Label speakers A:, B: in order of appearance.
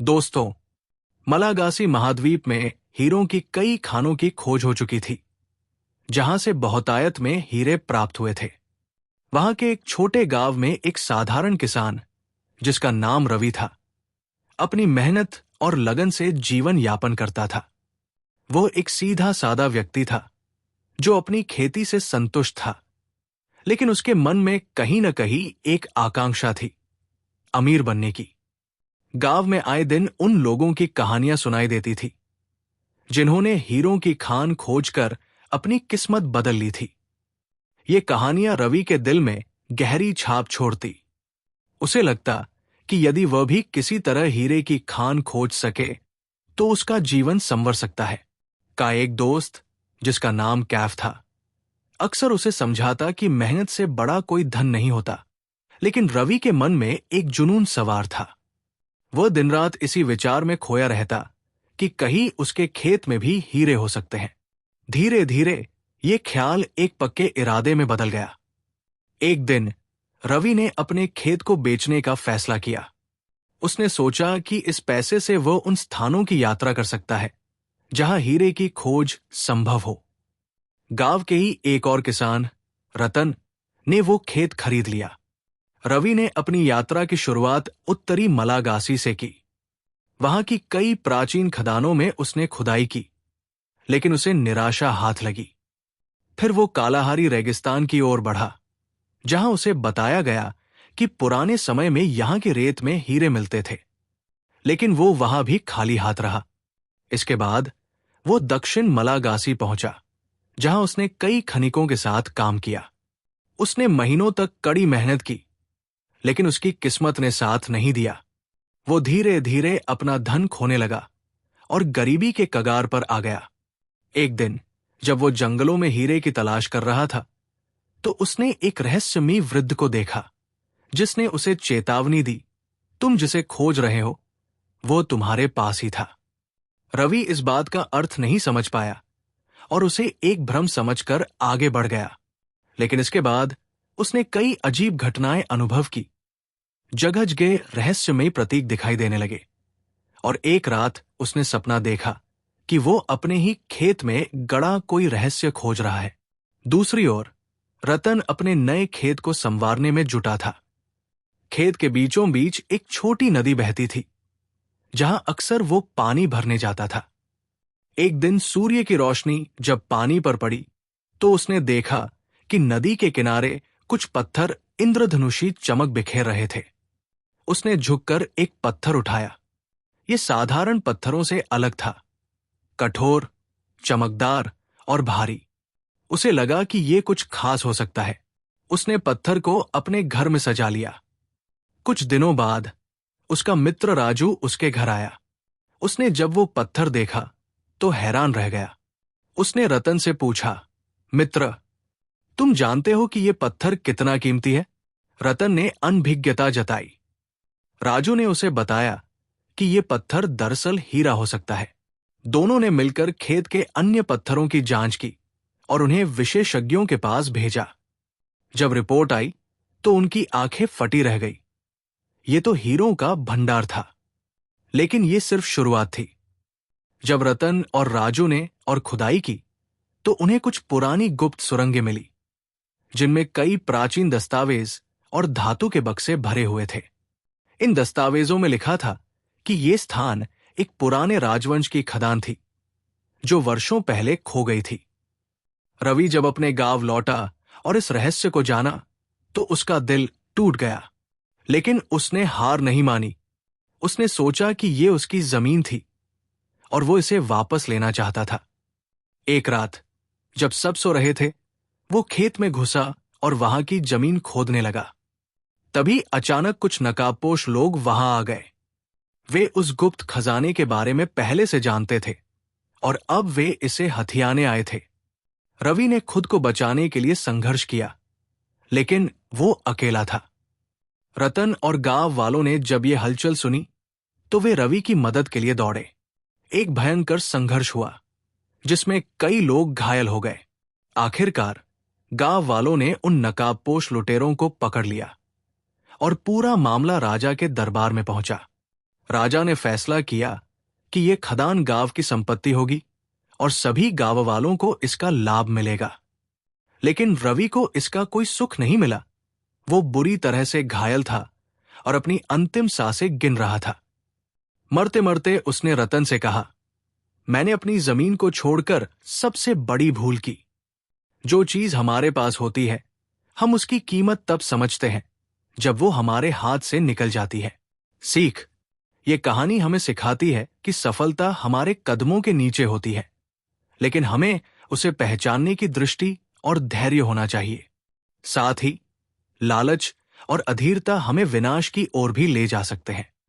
A: दोस्तों, मलागासी महाद्वीप में हीरों की कई खानों की खोज हो चुकी थी, जहां से बहुतायत में हीरे प्राप्त हुए थे। वहां के एक छोटे गांव में एक साधारण किसान, जिसका नाम रवि था, अपनी मेहनत और लगन से जीवन यापन करता था। वो एक सीधा सादा व्यक्ति था, जो अपनी खेती से संतुष्ट था, लेकिन उसके मन में कहीं न कहीं एक आकांक्षा थी, अमीर बनने की। गांव में आए दिन उन लोगों की कहानियां सुनाई देती थी, जिन्होंने हीरों की खान खोजकर अपनी किस्मत बदल ली थी। ये कहानियां रवि के दिल में गहरी छाप छोड़ती। उसे लगता कि यदि वह भी किसी तरह हीरे की खान खोज सके, तो उसका जीवन संवर सकता है। का एक दोस्त, जिसका नाम कैफ था, अक्सर उसे समझाता कि मेहनत से बड़ा कोई धन नहीं होता, लेकिन रवि के मन में एक जुनून सवार था। वह दिन रात इसी विचार में खोया रहता कि कहीं उसके खेत में भी हीरे हो सकते हैं। धीरे धीरे ये ख्याल एक पक्के इरादे में बदल गया। एक दिन रवि ने अपने खेत को बेचने का फैसला किया। उसने सोचा कि इस पैसे से वह उन स्थानों की यात्रा कर सकता है जहां हीरे की खोज संभव हो। गांव के ही एक और किसान, रतन, ने वो खेत खरीद लिया। रवि ने अपनी यात्रा की शुरुआत उत्तरी मलागासी से की। वहां की कई प्राचीन खदानों में उसने खुदाई की, लेकिन उसे निराशा हाथ लगी। फिर वो कालाहारी रेगिस्तान की ओर बढ़ा, जहां उसे बताया गया कि पुराने समय में यहां की रेत में हीरे मिलते थे, लेकिन वो वहां भी खाली हाथ रहा। इसके बाद वो दक्षिण मलागासी पहुंचा, जहां उसने कई खनिकों के साथ काम किया। उसने महीनों तक कड़ी मेहनत की, लेकिन उसकी किस्मत ने साथ नहीं दिया। वो धीरे धीरे अपना धन खोने लगा और गरीबी के कगार पर आ गया। एक दिन जब वो जंगलों में हीरे की तलाश कर रहा था, तो उसने एक रहस्यमयी वृद्ध को देखा, जिसने उसे चेतावनी दी, तुम जिसे खोज रहे हो, वो तुम्हारे पास ही था। रवि इस बात का अर्थ नहीं समझ पाया और उसे एक भ्रम समझकर आगे बढ़ गया। लेकिन इसके बाद उसने कई अजीब घटनाएं अनुभव की। जगह जगह रहस्यमयी प्रतीक दिखाई देने लगे, और एक रात उसने सपना देखा कि वो अपने ही खेत में गड़ा कोई रहस्य खोज रहा है। दूसरी ओर रतन अपने नए खेत को संवारने में जुटा था। खेत के बीचों बीच एक छोटी नदी बहती थी, जहां अक्सर वो पानी भरने जाता था। एक दिन सूर्य की रोशनी जब पानी पर पड़ी, तो उसने देखा कि नदी के किनारे कुछ पत्थर इंद्रधनुषी चमक बिखेर रहे थे। उसने झुककर एक पत्थर उठाया। यह साधारण पत्थरों से अलग था, कठोर, चमकदार और भारी। उसे लगा कि यह कुछ खास हो सकता है। उसने पत्थर को अपने घर में सजा लिया। कुछ दिनों बाद उसका मित्र राजू उसके घर आया। उसने जब वो पत्थर देखा तो हैरान रह गया। उसने रतन से पूछा, मित्र, तुम जानते हो कि यह पत्थर कितना कीमती है? रतन ने अनभिज्ञता जताई। राजू ने उसे बताया कि यह पत्थर दरअसल हीरा हो सकता है। दोनों ने मिलकर खेत के अन्य पत्थरों की जांच की और उन्हें विशेषज्ञों के पास भेजा। जब रिपोर्ट आई तो उनकी आंखें फटी रह गई। ये तो हीरों का भंडार था, लेकिन ये सिर्फ शुरुआत थी। जब रतन और राजू ने और खुदाई की, तो उन्हें कुछ पुरानी गुप्त सुरंगें मिली, जिनमें कई प्राचीन दस्तावेज और धातु के बक्से भरे हुए थे। इन दस्तावेजों में लिखा था कि यह स्थान एक पुराने राजवंश की खदान थी, जो वर्षों पहले खो गई थी। रवि जब अपने गांव लौटा और इस रहस्य को जाना, तो उसका दिल टूट गया, लेकिन उसने हार नहीं मानी। उसने सोचा कि यह उसकी जमीन थी और वो इसे वापस लेना चाहता था। एक रात जब सब सो रहे थे, वो खेत में घुसा और वहां की जमीन खोदने लगा। तभी अचानक कुछ नकाबपोश लोग वहां आ गए। वे उस गुप्त खजाने के बारे में पहले से जानते थे और अब वे इसे हथियाने आए थे। रवि ने खुद को बचाने के लिए संघर्ष किया, लेकिन वो अकेला था। रतन और गांव वालों ने जब ये हलचल सुनी, तो वे रवि की मदद के लिए दौड़े। एक भयंकर संघर्ष हुआ, जिसमें कई लोग घायल हो गए। आखिरकार गांव वालों ने उन नकाबपोश लुटेरों को पकड़ लिया और पूरा मामला राजा के दरबार में पहुंचा। राजा ने फैसला किया कि यह खदान गांव की संपत्ति होगी और सभी गांव वालों को इसका लाभ मिलेगा। लेकिन रवि को इसका कोई सुख नहीं मिला। वो बुरी तरह से घायल था और अपनी अंतिम सांसें गिन रहा था। मरते मरते उसने रतन से कहा, मैंने अपनी जमीन को छोड़कर सबसे बड़ी भूल की। जो चीज हमारे पास होती है, हम उसकी कीमत तब समझते हैं जब वो हमारे हाथ से निकल जाती है। सीख, ये कहानी हमें सिखाती है कि सफलता हमारे कदमों के नीचे होती है, लेकिन हमें उसे पहचानने की दृष्टि और धैर्य होना चाहिए। साथ ही लालच और अधीरता हमें विनाश की ओर भी ले जा सकते हैं।